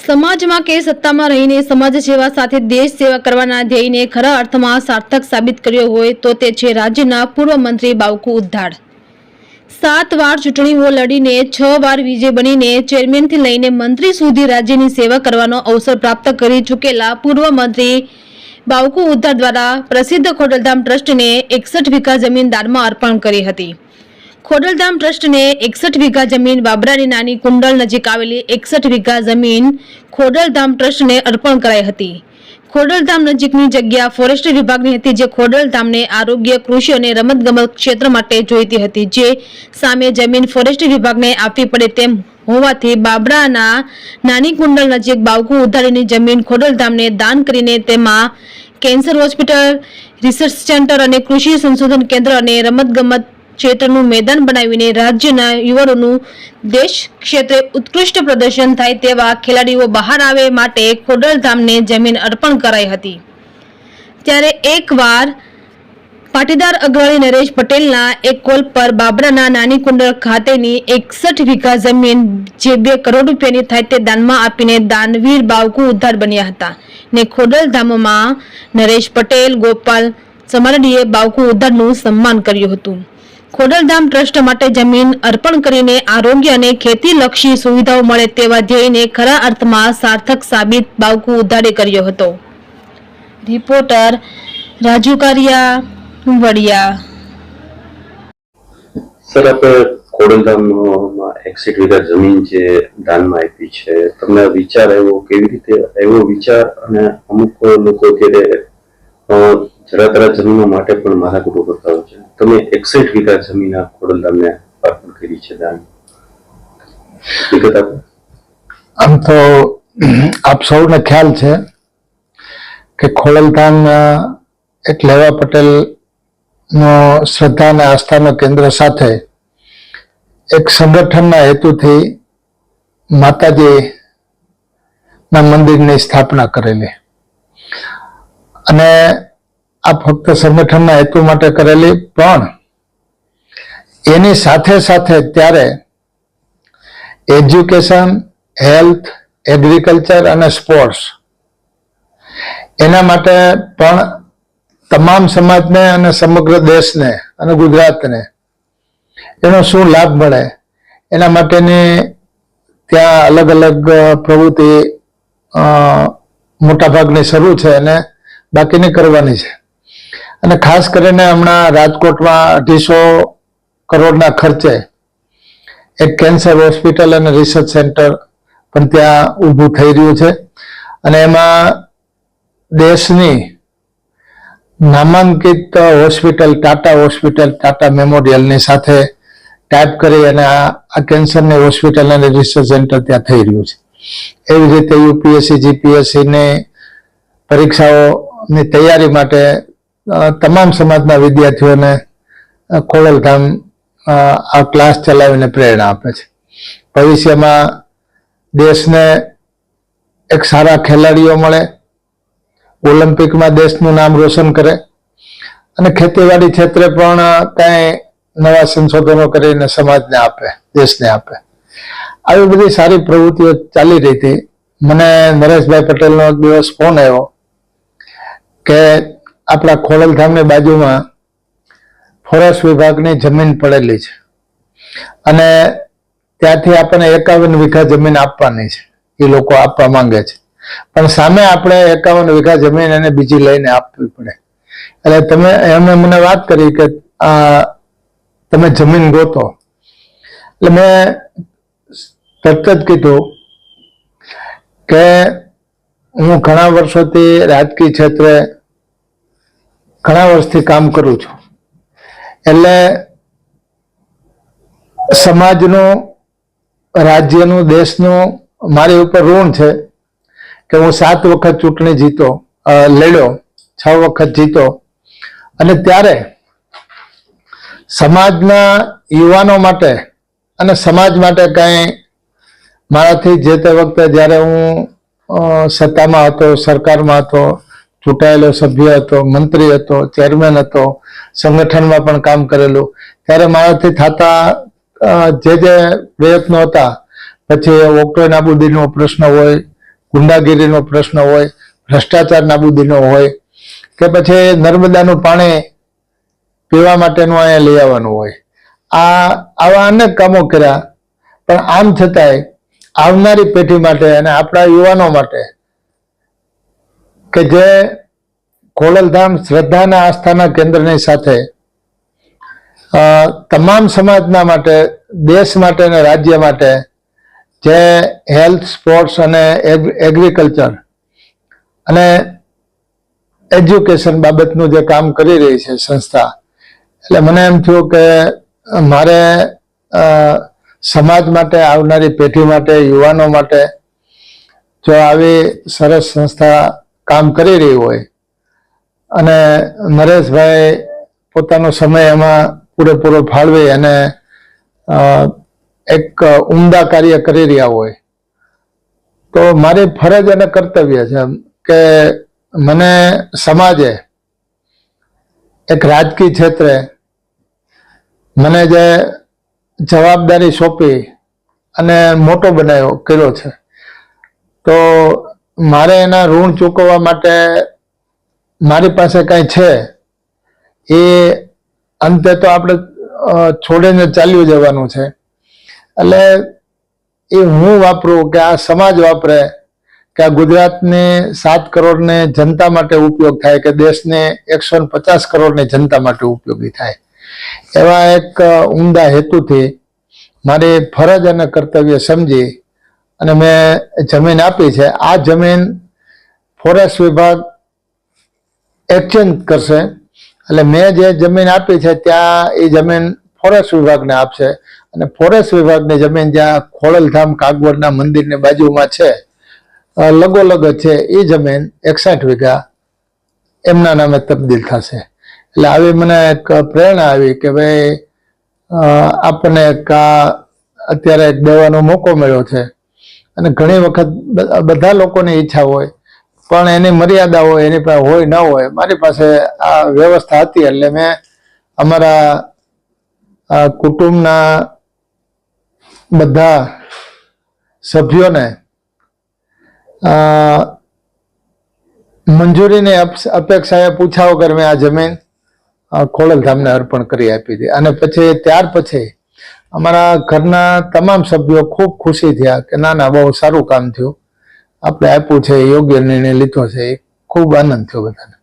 સમાજમાં કે સત્તામાં રહીને સમાજ સેવા સાથે દેશ સેવા કરવાના ધ્યેયને ખરા અર્થમાં સાર્થક સાબિત કર્યો હોય તો તે છે રાજ્યના પૂર્વ મંત્રી બાવકુ ઉદ્ધાડ। 7 વાર ચૂંટણીઓ લડીને 6 વાર વિજય બનીને ચેરમેનથી લઈને મંત્રી સુધી રાજ્યની સેવા કરવાનો અવસર પ્રાપ્ત કરી ચૂકેલા પૂર્વ મંત્રી બાવકુ ઉદ્ધાડ દ્વારા પ્રસિદ્ધ ખોડલધામ ટ્રસ્ટને 61 વીઘા જમીન દાનમાં અર્પણ કરી હતી। ખોડલધામ ટ્રસ્ટને 61 વીઘા જમીન બાબરાની નાની કુંડલ નજીક આવેલી 61 વીઘા જમીન ખોડલધામ ટ્રસ્ટને અર્પણ કરાઈ હતી। ખોડલધામ નજીકની જગ્યા ફોરેસ્ટ વિભાગની હતી, જે ખોડલધામને આરોગ્ય, કૃષિ અને રમતગમત ક્ષેત્ર માટે જોઈતી હતી, જે સામે જમીન ફોરેસ્ટ વિભાગને આપવી પડે તેમ હોવાથી બાબરાના નાની કુંડલ નજીક બાવકુ ઉદ્ધાડની જમીન ખોડલધામને દાન કરીને તેમાં કેન્સર હોસ્પિટલ, રિસર્ચ સેન્ટર અને કૃષિ સંશોધન કેન્દ્ર અને રમતગમત ક્ષેત્રનું મેદાન બનાવીને રાજ્યના યુવાનોનું દેશ ક્ષેત્રે ઉત્કૃષ્ટ પ્રદર્શન થાય તેવા ખેલાડીઓ બહાર આવે માટે ખોડલધામને જમીન અર્પણ કરાઈ હતી। ત્યારે એકવાર પાટીદાર અગ્રણી નરેશ પટેલના એક કોલ પર બાબરાના નાની કુંડળ ખાતેની 61 વીઘા જમીન જે 2 કરોડ રૂપિયાની થાય તે દાનમાં આપીને દાનવીર બાવકુ ઉદ્ધાડ બન્યા હતા ને ખોડલધામમાં નરેશ પટેલ, ગોપાલ સમારડીએ બાવકુ ઉદ્ધાડનું સન્માન કર્યું હતું। ખોડલધામ ટ્રસ્ટ માટે જમીન અર્પણ કરીને આરોગ્ય અને ખેતીલક્ષી સુવિધાઓ મળે તેવા ધ્યેયને ખરા અર્થમાં સાર્થક સાબિત બાવકુ ઉદ્ધાડે કર્યો હતો। રિપોર્ટર રાજુ કારિયા, વડિયા। સર, આપણે ખોડલધામમાં 61 વીઘા જમીન જે દાનમાં આપી છે, તમને વિચાર આવ્યો? કેવી રીતે આવ્યો વિચાર? અને અમુક લોકો અત્યારે જરા જમીનો માટે પણ માથાકૂટ કરતા હોય છે, તમે 61 વીઘા જમીન આ ખોડલધામને અર્પણ કરી છે દાન, વિગત આપો। આમ તો આપ સૌને ખ્યાલ છે કે ખોડલધામ એક લેવા પટેલ નો શ્રદ્ધા અને આસ્થાના કેન્દ્ર સાથે એક સંગઠનના હેતુથી માતાજી ના મંદિરની સ્થાપના કરેલી, અને આ ફક્ત સંગઠનના હેતુ માટે કરેલી, પણ એની સાથે સાથે ત્યારે એજ્યુકેશન, હેલ્થ, એગ્રીકલ્ચર અને સ્પોર્ટ્સ એના માટે પણ તમામ સમાજને અને સમગ્ર દેશને અને ગુજરાતને એનો શું લાભ મળે એના માટેની ત્યાં અલગ અલગ પ્રવૃત્તિ મોટાભાગની શરૂ છે અને બાકીની કરવાની છે। અને ખાસ કરીને હમણાં રાજકોટમાં 250 કરોડના ખર્ચે એક કેન્સર હોસ્પિટલ અને રિસર્ચ સેન્ટર પણ ત્યાં ઊભું થઈ રહ્યું છે, અને એમાં દેશની નામાંકિત હોસ્પિટલ ટાટા મેમોરિયલની સાથે ટાઈપ કરી અને આ કેન્સરની હોસ્પિટલ અને રિસર્ચ સેન્ટર ત્યાં થઈ રહ્યું છે। એવી રીતે યુપીએસસી, જીપીએસસીની પરીક્ષાઓની તૈયારી માટે તમામ સમાજના વિદ્યાર્થીઓને ખોડલધામ આ ક્લાસ ચલાવીને પ્રેરણા આપે છે। ભવિષ્યમાં દેશને એક સારા ખેલાડીઓ મળે, ઓલિમ્પિકમાં દેશનું નામ રોશન કરે, અને ખેતીવાડી ક્ષેત્રે પણ કંઈ નવા સંશોધનો કરીને સમાજને આપે, દેશને આપે। આવી બધી સારી પ્રવૃત્તિઓ ચાલી રહી હતી। મને નરેશભાઈ પટેલનો એક દિવસ ફોન આવ્યો કે આપણા ખોડલધામની બાજુમાં ફોરેસ્ટ વિભાગની જમીન પડેલી છે અને ત્યાંથી આપણને 51 વીઘા જમીન આપવાની છે, એ લોકો આપવા માંગે છે, પણ સામે આપણે 51 વીઘા જમીન એને બીજી લઈને આપવી પડે। એટલે એમને મને વાત કરી કે તમે જમીન ગોતો। એટલે મેં તરત જ કીધું કે હું ઘણા વર્ષોથી રાજકીય ક્ષેત્રે ઘણા વર્ષથી કામ કરું છું, એટલે સમાજનું, રાજ્યનું, દેશનું મારી ઉપર ઋણ છે કે હું 7 વખત ચૂંટણી લડ્યો, 6 વખત જીતો, અને ત્યારે સમાજના યુવાનો માટે અને સમાજ માટે કંઈ મારાથી જે તે વખતે જ્યારે હું સત્તામાં હતો, સરકારમાં હતો, ચૂંટાયેલો સભ્ય હતો, મંત્રી હતો, ચેરમેન હતો, સંગઠનમાં પણ કામ કરેલું, ત્યારે મારાથી થતા જે પ્રયત્નો હતા, પછી ઓક્ટો નાબૂદીનો પ્રશ્ન હોય, ગુંડાગીરીનો પ્રશ્ન હોય, ભ્રષ્ટાચાર નાબૂદીનો હોય, કે પછી નર્મદાનું પાણી પીવા માટેનું અહીંયા લઈ આવવાનું હોય. આવા અનેક કામો કર્યા, પણ આમ છતાંય આવનારી પેઢી માટે અને આપણા યુવાનો માટે કે જે ખોડલધામ શ્રદ્ધા અને આસ્થાના કેન્દ્રની સાથે તમામ સમાજના માટે, દેશ માટે અને રાજ્ય માટે જે હેલ્થ, સ્પોર્ટ્સ અને એગ્રીકલ્ચર અને એજ્યુકેશન બાબતનું જે કામ કરી રહી છે સંસ્થા, એટલે મને એમ થયું કે મારે સમાજ માટે, આવનારી પેઢી માટે, યુવાનો માટે જો આવી સરસ સંસ્થા કામ કરી રહી હોય અને નરેશભાઈ પોતાનો સમય એમાં પૂરેપૂરો ફાળવી અને એક ઉમદા કાર્ય કરી રહ્યા હોય, તો મારી ફરજ અને કર્તવ્ય છે કે મને સમાજે એક રાજકીય ક્ષેત્રે મને જે જવાબદારી સોંપી અને મોટો બનાવ્યો કર્યો છે, તો મારે એના ઋણ ચૂકવવા માટે મારી પાસે કાંઈ છે એ અંતે તો આપણે છોડીને ચાલ્યું જવાનું છે. એટલે એ હું વાપરું કે આ સમાજ વાપરે, કે આ ગુજરાતની 7 કરોડની જનતા માટે ઉપયોગ થાય, કે દેશની 150 કરોડની જનતા માટે ઉપયોગી થાય, એવા એક ઉમદા હેતુથી મારી ફરજ અને કર્તવ્ય સમજી અને મેં જમીન આપી છે. આ જમીન ફોરેસ્ટ વિભાગ એક્સચેન્જ કરશે, એટલે મેં જે જમીન આપી છે ત્યાં એ જમીન ફોરેસ્ટ વિભાગને આપશે, અને ફોરેસ્ટ વિભાગની જમીન જ્યાં ખોડલધામ કાગવડના મંદિરની બાજુમાં છે, લગોલગ છે, એ જમીન 61 વીઘા એમના નામે તબદીલ થશે. એટલે આવી મને એક પ્રેરણા આવી કે ભાઈ આપણને એક અત્યારે એક દેવાનો મોકો મળ્યો છે, અને ઘણી વખત બધા લોકોની ઈચ્છા હોય પણ એની મર્યાદા હોય, એની પાસે હોય ન હોય. મારી પાસે આ વ્યવસ્થા હતી એટલે મેં અમારા કુટુંબના બધા સભ્યોને મંજૂરીની અપેક્ષાએ પૂછ્યા વગર મેં આ જમીન ખોડલધામને અર્પણ કરી આપી હતી. અને પછી ત્યાર પછી અમારા ઘરના તમામ સભ્યો ખૂબ ખુશી થયા કે ના ના, બહુ સારું કામ થયું, આપણે આપ્યું છે, યોગ્ય નિર્ણય લીધો છે. ખૂબ આનંદ થયો બધાને.